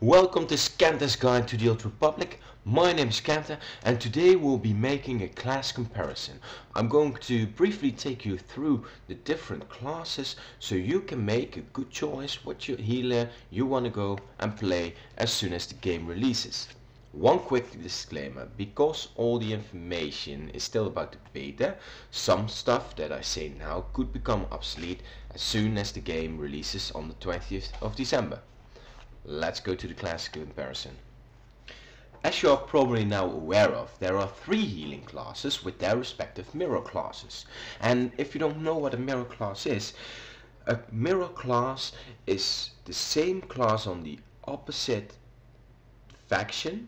Welcome to Scanta's Guide to the Old Republic. My name is Skanta and today we'll be making a class comparison. I'm going to briefly take you through the different classes so you can make a good choice what your healer you want to go and play as soon as the game releases. One quick disclaimer, because all the information is still about the beta, some stuff that I say now could become obsolete as soon as the game releases on the 20th of December. Let's go to the class comparison. As you are probably now aware of, there are 3 healing classes with their respective mirror classes. And if you don't know what a mirror class is, a mirror class is the same class on the opposite faction,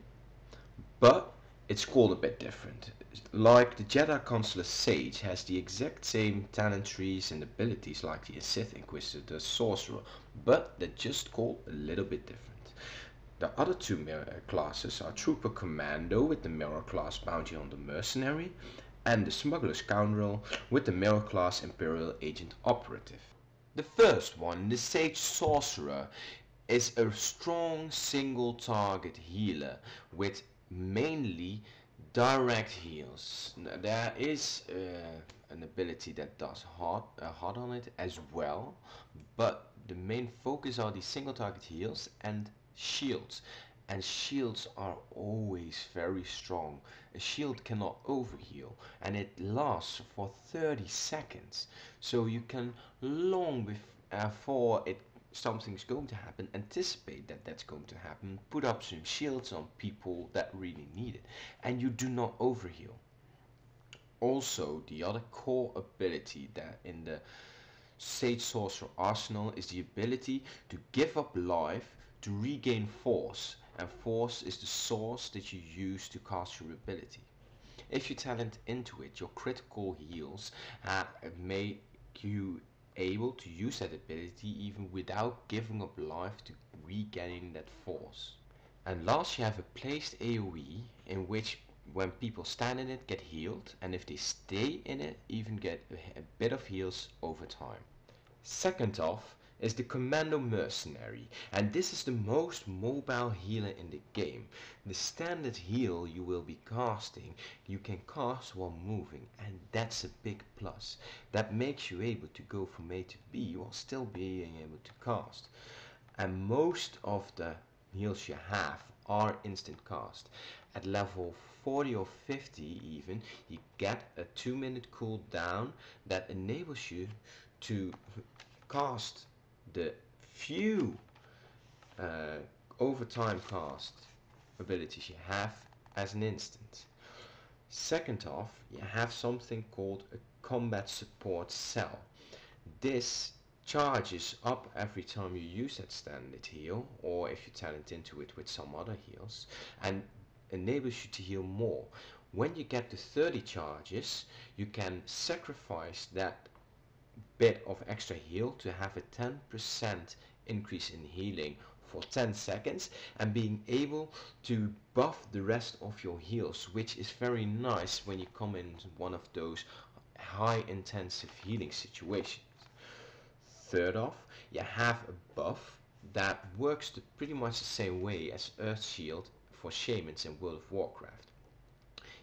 but it's called a bit different. Like the Jedi Consular Sage has the exact same talent trees and abilities like the Sith Inquisitor, the sorcerer, but they're just called a little bit different. The other 2 mirror classes are Trooper Commando with the mirror class Bounty on the Mercenary, and the Smuggler Scoundrel with the mirror class Imperial Agent Operative. The first one, the Sage Sorcerer, is a strong single target healer with mainly direct heals. There is an ability that does hard on it as well, but the main focus are the single target heals and shields. And shields are always very strong. A shield cannot overheal and it lasts for 30 seconds. So you can long before something's going to happen, anticipate that that's going to happen, put up some shields on people that really need it, and you do not overheal. Also, the other core ability that in the Sage Sorcerer arsenal is the ability to give up life to regain force, and force is the source that you use to cast your ability. If you talent into it, your critical heals make you able to use that ability even without giving up life to regaining that force. And last, you have a placed AoE in which when people stand in it get healed, and if they stay in it even get a bit of heals over time. Second off is the Commando mercenary, and this is the most mobile healer in the game. The standard heal you will be casting, you can cast while moving, and that's a big plus. That makes you able to go from A to B while still being able to cast. And most of the heals you have are instant cast. At level 40 or 50 even, you get a 2-minute cooldown that enables you to cast the few overtime cast abilities you have as an instant. Second off, you have something called a combat support cell. This charges up every time you use that standard heal, or if you talent into it with some other heals, and enables you to heal more. When you get to 30 charges, you can sacrifice that bit of extra heal to have a 10% increase in healing for 10 seconds and being able to buff the rest of your heals, which is very nice when you come in one of those high intensive healing situations. Third off, you have a buff that works pretty much the same way as Earth Shield for shamans in World of Warcraft.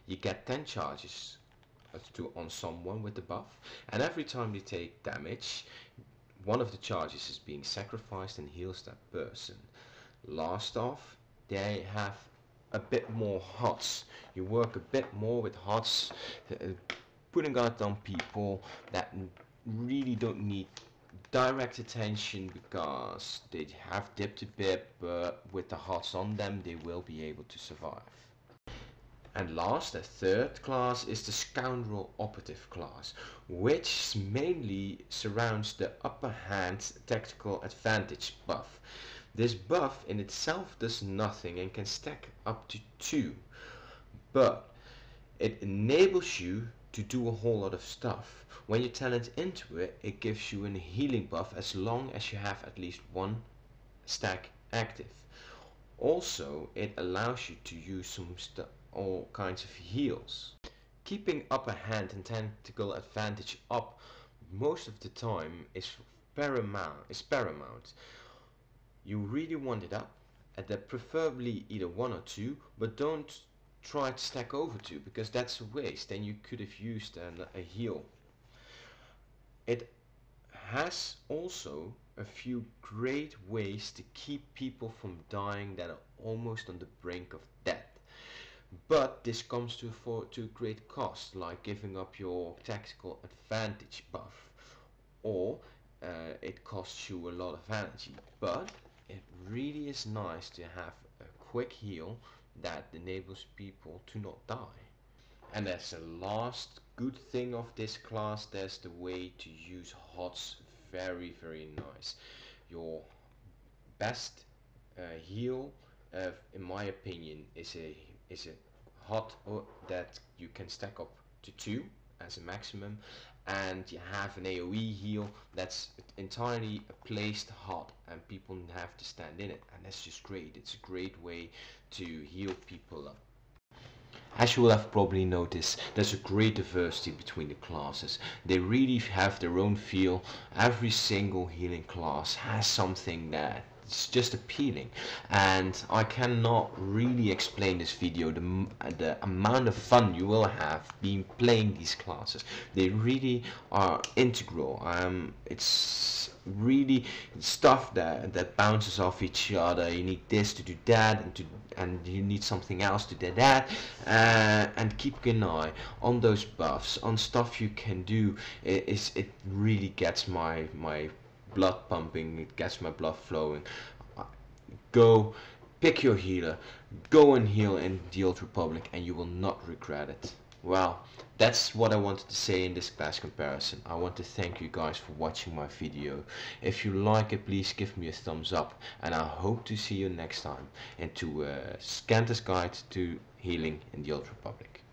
You get 10 charges on someone with the buff, and every time they take damage, one of the charges is being sacrificed and heals that person. Last off, they have a bit more HOTS. You work a bit more with HOTS, putting out on people that really don't need direct attention because they have dipped a bit, but with the HOTS on them they will be able to survive. And last, the third class is the Scoundrel operative class, which mainly surrounds the upper hand tactical advantage buff. This buff in itself does nothing and can stack up to 2, but it enables you to do a whole lot of stuff. When you talent into it, it gives you a healing buff as long as you have at least 1 stack active. Also, it allows you to use all kinds of heals. Keeping upper hand and tactical advantage up most of the time is paramount. You really want it up preferably either 1 or 2, but don't try to stack over 2 because that's a waste and you could have used a heal. It has also a few great ways to keep people from dying that are almost on the brink of death. But this comes to a great cost, like giving up your tactical advantage buff, or it costs you a lot of energy. But it really is nice to have a quick heal that enables people to not die. And as a last good thing of this class, there's the way to use HOTS. Very nice. Your best heal, in my opinion, is a hot that you can stack up to 2 as a maximum, and you have an AoE heal that's entirely a placed hot and people have to stand in it, and that's just great. It's a great way to heal people up. As you will have probably noticed, there's a great diversity between the classes. They really have their own feel. Every single healing class has something that it's just appealing, and I cannot really explain this video the amount of fun you will have being playing these classes. They really are integral. It's really stuff that bounces off each other. You need this to do that, and you need something else to do that, and keep an eye on those buffs, on stuff you can do. It really gets my blood pumping, it gets my blood flowing. Go pick your healer, go and heal in the Old Republic, and you will not regret it. Well, that's what I wanted to say in this class comparison. I want to thank you guys for watching my video. If you like it, please give me a thumbs up, and I hope to see you next time into Scanta's Guide to Healing in the Old Republic.